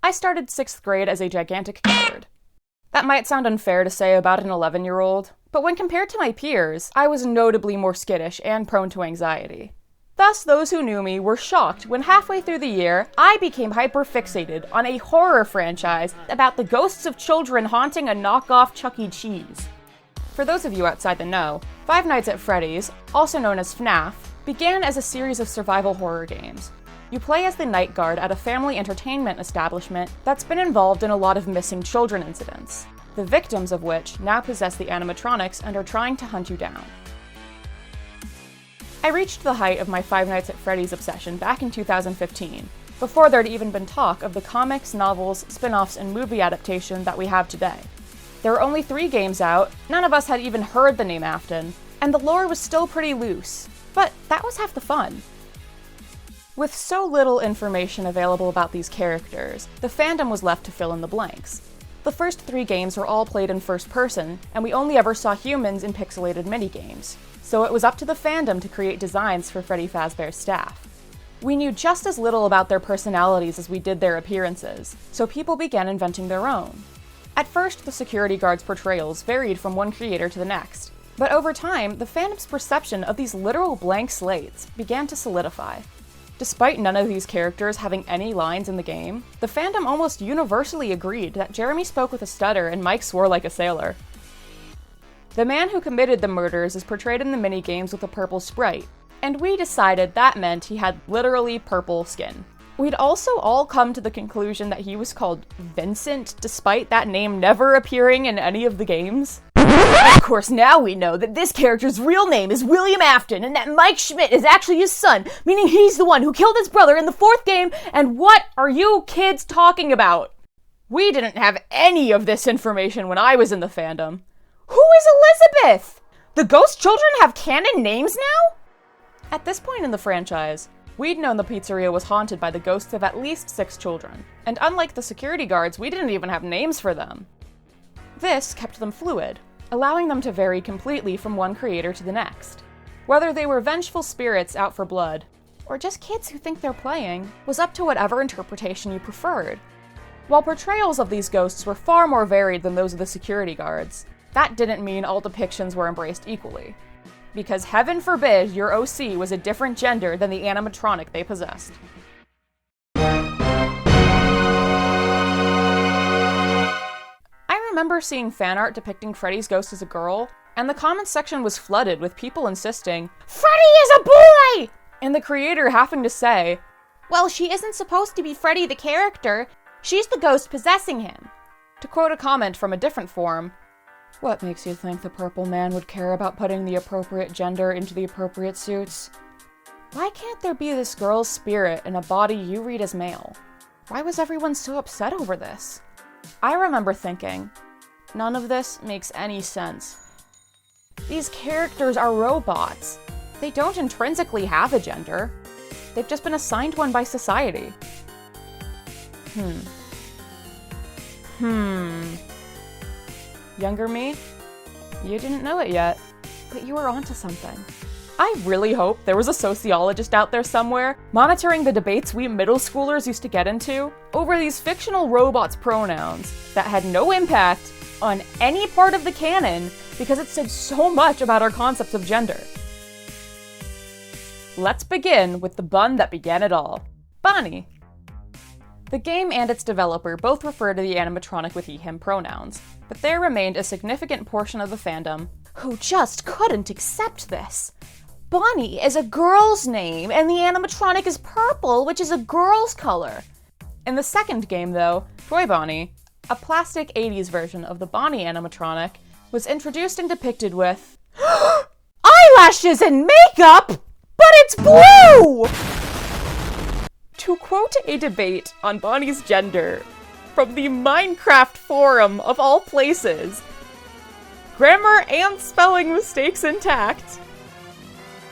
I started 6th grade as a gigantic coward. That might sound unfair to say about an 11-year-old, but when compared to my peers, I was notably more skittish and prone to anxiety. Thus, those who knew me were shocked when halfway through the year, I became hyper-fixated on a horror franchise about the ghosts of children haunting a knockoff Chuck E. Cheese. For those of you outside the know, Five Nights at Freddy's, also known as FNaF, began as a series of survival horror games. You play as the night guard at a family entertainment establishment that's been involved in a lot of missing children incidents, the victims of which now possess the animatronics and are trying to hunt you down. I reached the height of my Five Nights at Freddy's obsession back in 2015, before there'd even been talk of the comics, novels, spin-offs, and movie adaptation that we have today. There were only 3 games out, none of us had even heard the name Afton, and the lore was still pretty loose, but that was half the fun. With so little information available about these characters, the fandom was left to fill in the blanks. The first 3 games were all played in first person, and we only ever saw humans in pixelated minigames, so it was up to the fandom to create designs for Freddy Fazbear's staff. We knew just as little about their personalities as we did their appearances, so people began inventing their own. At first, the security guards' portrayals varied from one creator to the next, but over time, the fandom's perception of these literal blank slates began to solidify. Despite none of these characters having any lines in the game, the fandom almost universally agreed that Jeremy spoke with a stutter and Mike swore like a sailor. The man who committed the murders is portrayed in the minigames with a purple sprite, and we decided that meant he had literally purple skin. We'd also all come to the conclusion that he was called Vincent, despite that name never appearing in any of the games. Of course, now we know that this character's real name is William Afton, and that Mike Schmidt is actually his son, meaning he's the one who killed his brother in the 4th game, and what are you kids talking about? We didn't have any of this information when I was in the fandom. Who is Elizabeth? The ghost children have canon names now? At this point in the franchise, we'd known the pizzeria was haunted by the ghosts of at least 6 children, and unlike the security guards, we didn't even have names for them. This kept them fluid, allowing them to vary completely from one creator to the next. Whether they were vengeful spirits out for blood, or just kids who think they're playing, was up to whatever interpretation you preferred. While portrayals of these ghosts were far more varied than those of the security guards, that didn't mean all depictions were embraced equally. Because heaven forbid your OC was a different gender than the animatronic they possessed. I remember seeing fan art depicting Freddy's ghost as a girl, and the comments section was flooded with people insisting, "Freddy is a boy!" And the creator having to say, "Well, she isn't supposed to be Freddy the character, she's the ghost possessing him." To quote a comment from a different forum, "What makes you think the purple man would care about putting the appropriate gender into the appropriate suits? Why can't there be this girl's spirit in a body you read as male? Why was everyone so upset over this?" I remember thinking, none of this makes any sense. These characters are robots. They don't intrinsically have a gender. They've just been assigned one by society. Younger me? You didn't know it yet, but you were onto something. I really hope there was a sociologist out there somewhere monitoring the debates we middle schoolers used to get into over these fictional robots' pronouns that had no impact on any part of the canon because it said so much about our concepts of gender. Let's begin with the bun that began it all, Bonnie. The game and its developer both refer to the animatronic with he/him pronouns, but there remained a significant portion of the fandom who just couldn't accept this. Bonnie is a girl's name, and the animatronic is purple, which is a girl's color. In the second game, though, Toy Bonnie, a plastic 80s version of the Bonnie animatronic, was introduced and depicted with eyelashes and makeup, but it's blue! To quote a debate on Bonnie's gender from the Minecraft forum of all places, grammar and spelling mistakes intact.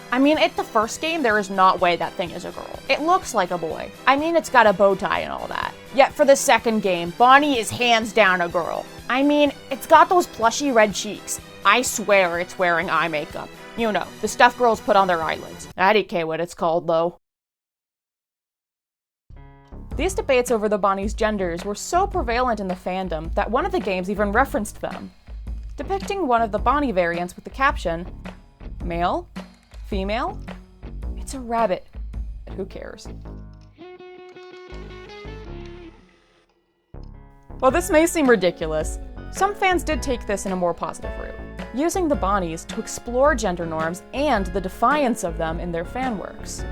I mean, at the first game, there is not way that thing is a girl. It looks like a boy. I mean, it's got a bow tie and all that. Yet for the second game, Bonnie is hands down a girl. I mean, it's got those plushy red cheeks. I swear it's wearing eye makeup. You know, the stuff girls put on their eyelids. I don't care what it's called, though. These debates over the Bonnie's genders were so prevalent in the fandom that one of the games even referenced them, depicting one of the Bonnie variants with the caption, "Male? Female? It's a rabbit. Who cares?" While this may seem ridiculous, some fans did take this in a more positive route, using the Bonnies to explore gender norms and the defiance of them in their fan works.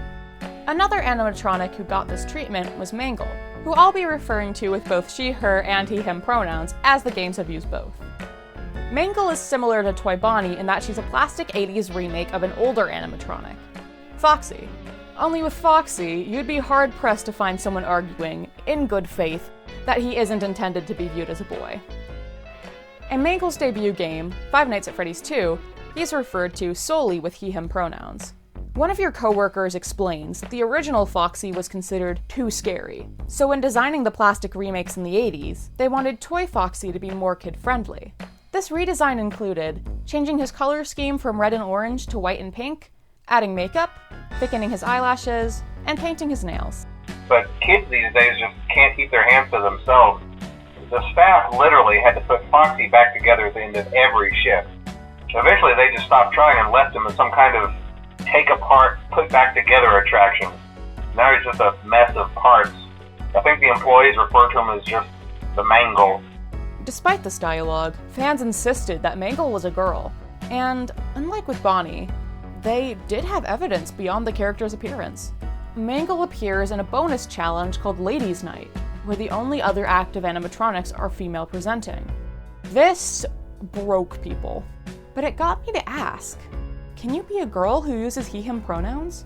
Another animatronic who got this treatment was Mangle, who I'll be referring to with both she, her, and he, him pronouns, as the games have used both. Mangle is similar to Toy Bonnie in that she's a plastic 80s remake of an older animatronic, Foxy. Only with Foxy, you'd be hard-pressed to find someone arguing, in good faith, that he isn't intended to be viewed as a boy. In Mangle's debut game, Five Nights at Freddy's 2, he's referred to solely with he, him pronouns. One of your coworkers explains that the original Foxy was considered too scary, so when designing the plastic remakes in the 80s, they wanted Toy Foxy to be more kid-friendly. This redesign included changing his color scheme from red and orange to white and pink, adding makeup, thickening his eyelashes, and painting his nails. But kids these days just can't keep their hands to themselves. The staff literally had to put Foxy back together at the end of every shift. Eventually they just stopped trying and left him in some kind of take apart, put back together attraction. Now he's just a mess of parts. I think the employees refer to him as just the Mangle. Despite this dialogue, fans insisted that Mangle was a girl, and unlike with Bonnie, they did have evidence beyond the character's appearance. Mangle appears in a bonus challenge called Ladies' Night, where the only other active animatronics are female presenting. This broke people, but it got me to ask, can you be a girl who uses he, him pronouns?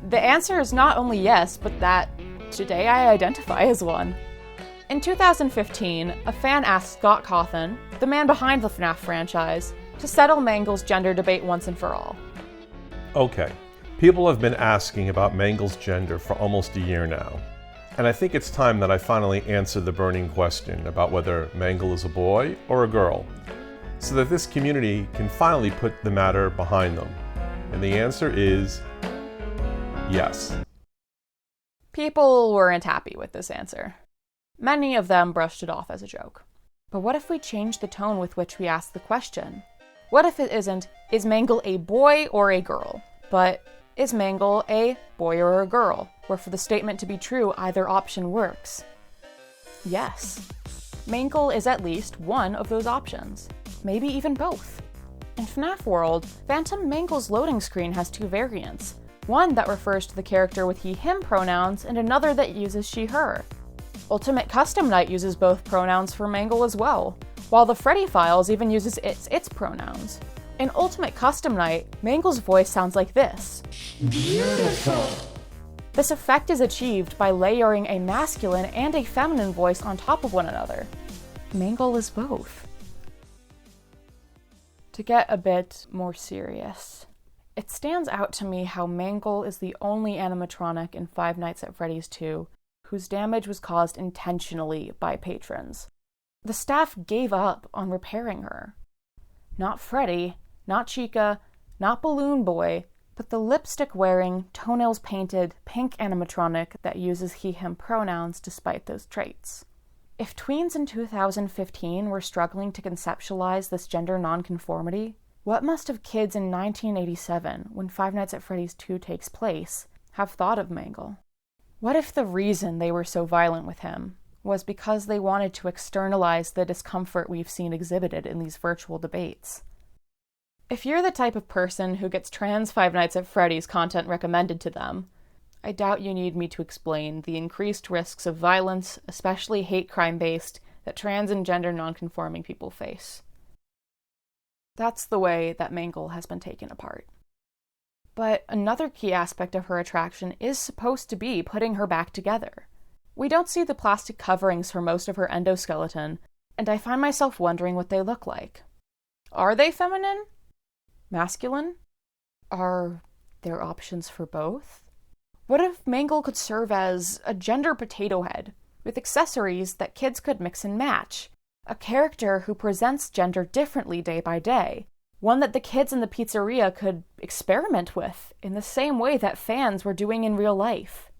The answer is not only yes, but that today I identify as one. In 2015, a fan asked Scott Cawthon, the man behind the FNaF franchise, to settle Mangle's gender debate once and for all. Okay, people have been asking about Mangle's gender for almost a year now, and I think it's time that I finally answer the burning question about whether Mangle is a boy or a girl, so that this community can finally put the matter behind them. And the answer is yes. People weren't happy with this answer. Many of them brushed it off as a joke. But what if we change the tone with which we ask the question? What if it isn't, is Mangle a boy or a girl? But, is Mangle a boy or a girl? Where for the statement to be true, either option works. Yes. Mangle is at least one of those options. Maybe even both. In FNaF World, Phantom Mangle's loading screen has two variants. One that refers to the character with he, him pronouns, and another that uses she, her. Ultimate Custom Night uses both pronouns for Mangle as well, while the Freddy Files even uses its pronouns. In Ultimate Custom Night, Mangle's voice sounds like this. Beautiful. This effect is achieved by layering a masculine and a feminine voice on top of one another. Mangle is both. To get a bit more serious, it stands out to me how Mangle is the only animatronic in Five Nights at Freddy's 2 whose damage was caused intentionally by patrons. The staff gave up on repairing her. Not Freddy, not Chica, not Balloon Boy, but the lipstick-wearing, toenails-painted, pink animatronic that uses he, him pronouns despite those traits. If tweens in 2015 were struggling to conceptualize this gender nonconformity, what must have kids in 1987, when Five Nights at Freddy's 2 takes place, have thought of Mangle? What if the reason they were so violent with him was because they wanted to externalize the discomfort we've seen exhibited in these virtual debates? If you're the type of person who gets trans Five Nights at Freddy's content recommended to them, I doubt you need me to explain the increased risks of violence, especially hate crime-based, that trans and gender nonconforming people face. That's the way that Mangle has been taken apart. But another key aspect of her attraction is supposed to be putting her back together. We don't see the plastic coverings for most of her endoskeleton, and I find myself wondering what they look like. Are they feminine? Masculine? Are there options for both? What if Mangle could serve as a gender potato head, with accessories that kids could mix and match? A character who presents gender differently day by day. One that the kids in the pizzeria could experiment with in the same way that fans were doing in real life.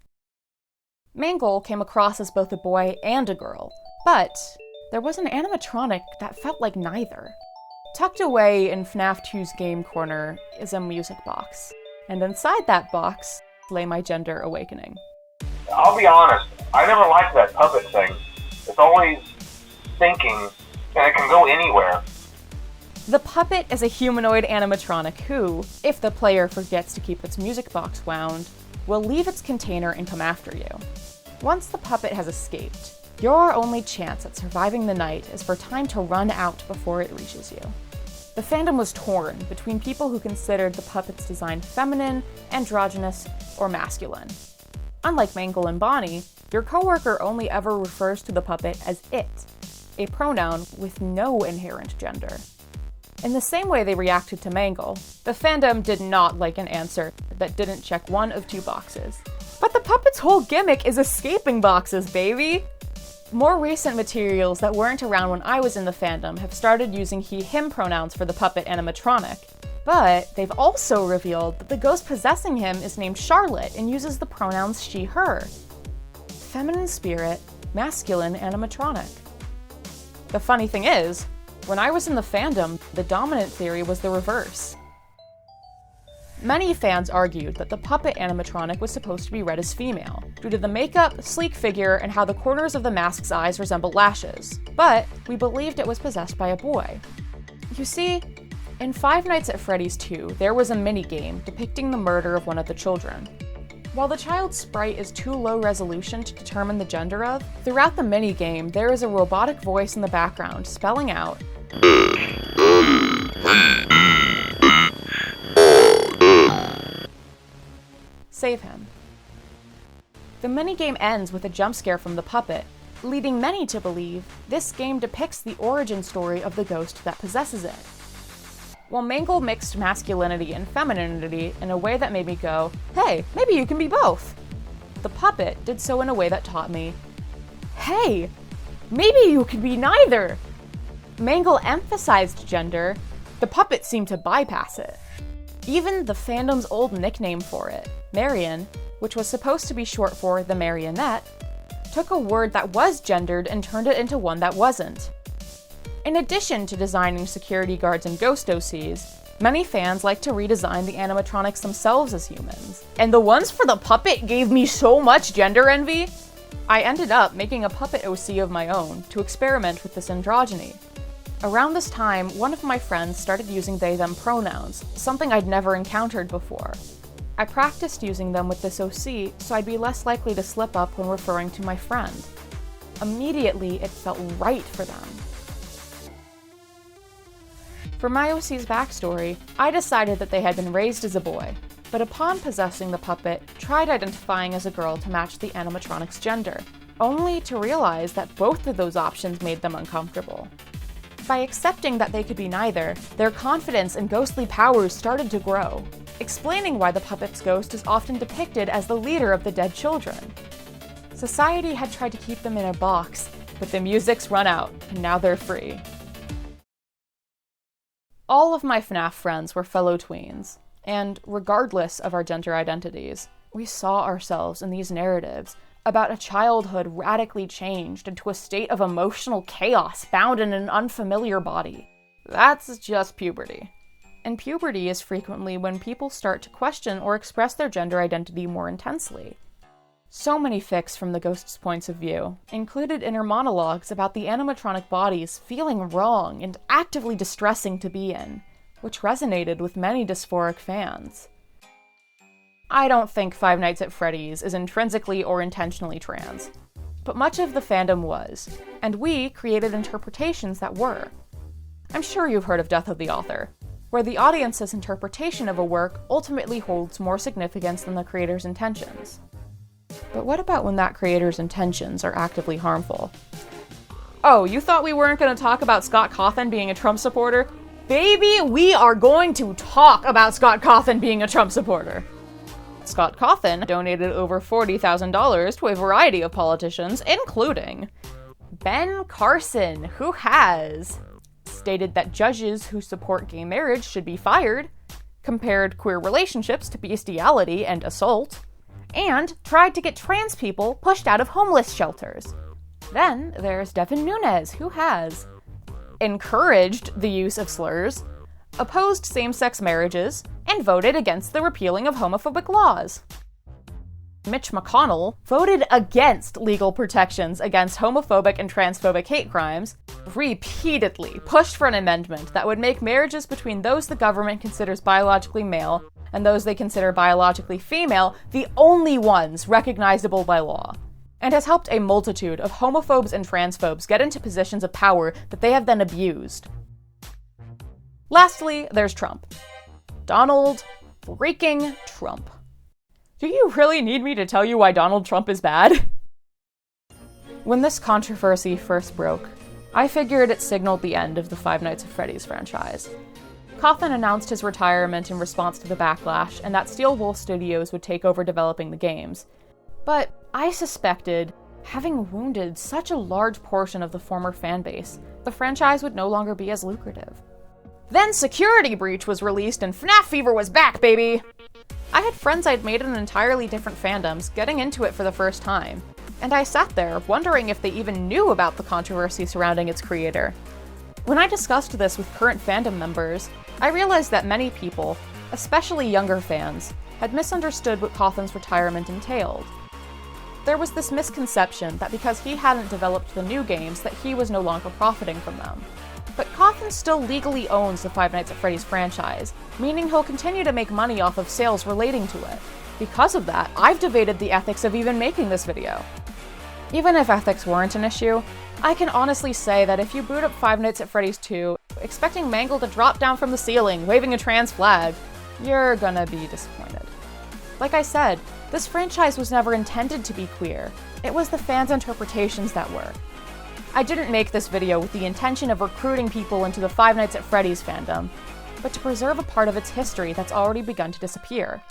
Mangle came across as both a boy and a girl, but there was an animatronic that felt like neither. Tucked away in FNaF 2's game corner is a music box, and inside that box lay my gender awakening. I'll be honest, I never liked that puppet thing. It's always thinking, and it can go anywhere. The puppet is a humanoid animatronic who, if the player forgets to keep its music box wound, will leave its container and come after you. Once the puppet has escaped, your only chance at surviving the night is for time to run out before it reaches you. The fandom was torn between people who considered the puppet's design feminine, androgynous, or masculine. Unlike Mangle and Bonnie, your coworker only ever refers to the puppet as it, a pronoun with no inherent gender. In the same way they reacted to Mangle, the fandom did not like an answer that didn't check one of two boxes. But the puppet's whole gimmick is escaping boxes, baby! More recent materials that weren't around when I was in the fandom have started using he/him pronouns for the puppet animatronic, but they've also revealed that the ghost possessing him is named Charlotte and uses the pronouns she/her. Feminine spirit, masculine animatronic. The funny thing is, when I was in the fandom, the dominant theory was the reverse. Many fans argued that the puppet animatronic was supposed to be read as female, due to the makeup, sleek figure, and how the corners of the mask's eyes resemble lashes, but we believed it was possessed by a boy. You see, in Five Nights at Freddy's 2, there was a minigame depicting the murder of one of the children. While the child's sprite is too low resolution to determine the gender of, throughout the minigame there is a robotic voice in the background spelling out, "Save him." The minigame ends with a jump scare from the puppet, leading many to believe this game depicts the origin story of the ghost that possesses it. While Mangle mixed masculinity and femininity in a way that made me go, hey, maybe you can be both, the puppet did so in a way that taught me, hey, maybe you can be neither. Mangle emphasized gender, the puppet seemed to bypass it. Even the fandom's old nickname for it, Marion, which was supposed to be short for the marionette, took a word that was gendered and turned it into one that wasn't. In addition to designing security guards and ghost OCs, many fans like to redesign the animatronics themselves as humans. And the ones for the puppet gave me so much gender envy! I ended up making a puppet OC of my own to experiment with this androgyny. Around this time, one of my friends started using they/them pronouns, something I'd never encountered before. I practiced using them with this OC so I'd be less likely to slip up when referring to my friend. Immediately, it felt right for them. For my OC's backstory, I decided that they had been raised as a boy, but upon possessing the puppet, tried identifying as a girl to match the animatronic's gender, only to realize that both of those options made them uncomfortable. By accepting that they could be neither, their confidence and ghostly powers started to grow, explaining why the puppet's ghost is often depicted as the leader of the dead children. Society had tried to keep them in a box, but the music's run out, and now they're free. All of my FNaF friends were fellow tweens, and regardless of our gender identities, we saw ourselves in these narratives about a childhood radically changed into a state of emotional chaos bound in an unfamiliar body. That's just puberty. And puberty is frequently when people start to question or express their gender identity more intensely. So many fics from the ghost's points of view included inner monologues about the animatronic bodies feeling wrong and actively distressing to be in, which resonated with many dysphoric fans. I don't think Five Nights at Freddy's is intrinsically or intentionally trans, but much of the fandom was, and we created interpretations that were. I'm sure you've heard of Death of the Author, where the audience's interpretation of a work ultimately holds more significance than the creator's intentions. But what about when that creator's intentions are actively harmful? Oh, you thought we weren't going to talk about Scott Cawthon being a Trump supporter? Baby, we are going to talk about Scott Cawthon being a Trump supporter! Scott Cawthon donated over $40,000 to a variety of politicians, including Ben Carson, who has stated that judges who support gay marriage should be fired, compared queer relationships to bestiality and assault, and tried to get trans people pushed out of homeless shelters. Then there's Devin Nunes, who has encouraged the use of slurs, opposed same-sex marriages, and voted against the repealing of homophobic laws. Mitch McConnell voted against legal protections against homophobic and transphobic hate crimes, repeatedly pushed for an amendment that would make marriages between those the government considers biologically male and those they consider biologically female the only ones recognizable by law, and has helped a multitude of homophobes and transphobes get into positions of power that they have then abused. Lastly, there's Trump. Donald freaking Trump. Do you really need me to tell you why Donald Trump is bad? When this controversy first broke, I figured it signaled the end of the Five Nights at Freddy's franchise. Cawthon announced his retirement in response to the backlash, and that Steel Wolf Studios would take over developing the games. But I suspected, having wounded such a large portion of the former fanbase, the franchise would no longer be as lucrative. Then Security Breach was released and FNaF Fever was back, baby! I had friends I'd made in entirely different fandoms getting into it for the first time, and I sat there wondering if they even knew about the controversy surrounding its creator. When I discussed this with current fandom members, I realized that many people, especially younger fans, had misunderstood what Cawthon's retirement entailed. There was this misconception that because he hadn't developed the new games that he was no longer profiting from them. But Cawthon still legally owns the Five Nights at Freddy's franchise, meaning he'll continue to make money off of sales relating to it. Because of that, I've debated the ethics of even making this video. Even if ethics weren't an issue, I can honestly say that if you boot up Five Nights at Freddy's 2, expecting Mangle to drop down from the ceiling, waving a trans flag, you're gonna be disappointed. Like I said, this franchise was never intended to be queer. It was the fans' interpretations that were. I didn't make this video with the intention of recruiting people into the Five Nights at Freddy's fandom, but to preserve a part of its history that's already begun to disappear.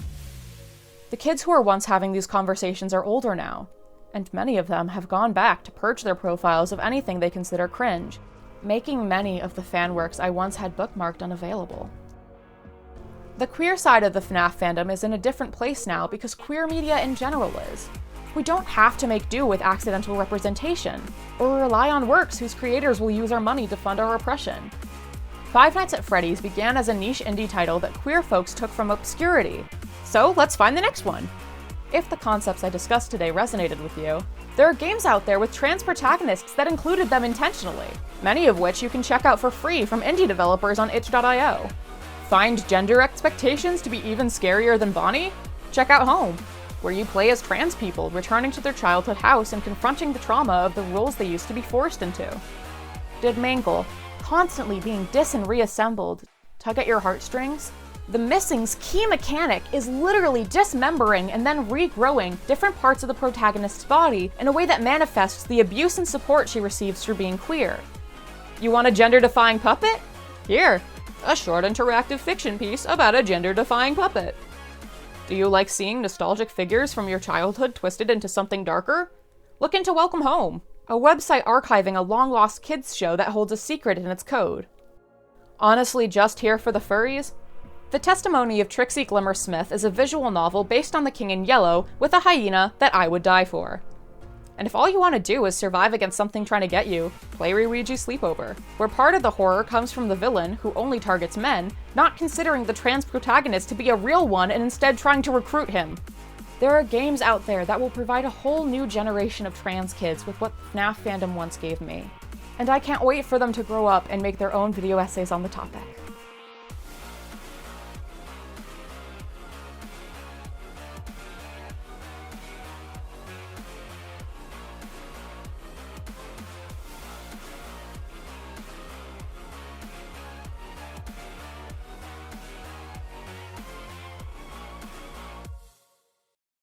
The kids who were once having these conversations are older now, and many of them have gone back to purge their profiles of anything they consider cringe, making many of the fan works I once had bookmarked unavailable. The queer side of the FNaF fandom is in a different place now because queer media in general is. We don't have to make do with accidental representation, or rely on works whose creators will use our money to fund our oppression. Five Nights at Freddy's began as a niche indie title that queer folks took from obscurity, so let's find the next one. If the concepts I discussed today resonated with you, there are games out there with trans protagonists that included them intentionally, many of which you can check out for free from indie developers on itch.io. Find gender expectations to be even scarier than Bonnie? Check out Home, where you play as trans people returning to their childhood house and confronting the trauma of the roles they used to be forced into. Did Mangle, constantly being and reassembled, tug at your heartstrings? The Missing's key mechanic is literally dismembering and then regrowing different parts of the protagonist's body in a way that manifests the abuse and support she receives for being queer. You want a gender-defying puppet? Here, a short interactive fiction piece about a gender-defying puppet. Do you like seeing nostalgic figures from your childhood twisted into something darker? Look into Welcome Home, a website archiving a long-lost kids show that holds a secret in its code. Honestly just here for the furries? The Testimony of Trixie Glimmer Smith is a visual novel based on The King in Yellow with a hyena that I would die for. And if all you want to do is survive against something trying to get you, play Luigi Sleepover, where part of the horror comes from the villain, who only targets men, not considering the trans protagonist to be a real one and instead trying to recruit him. There are games out there that will provide a whole new generation of trans kids with what FNaF fandom once gave me. And I can't wait for them to grow up and make their own video essays on the topic.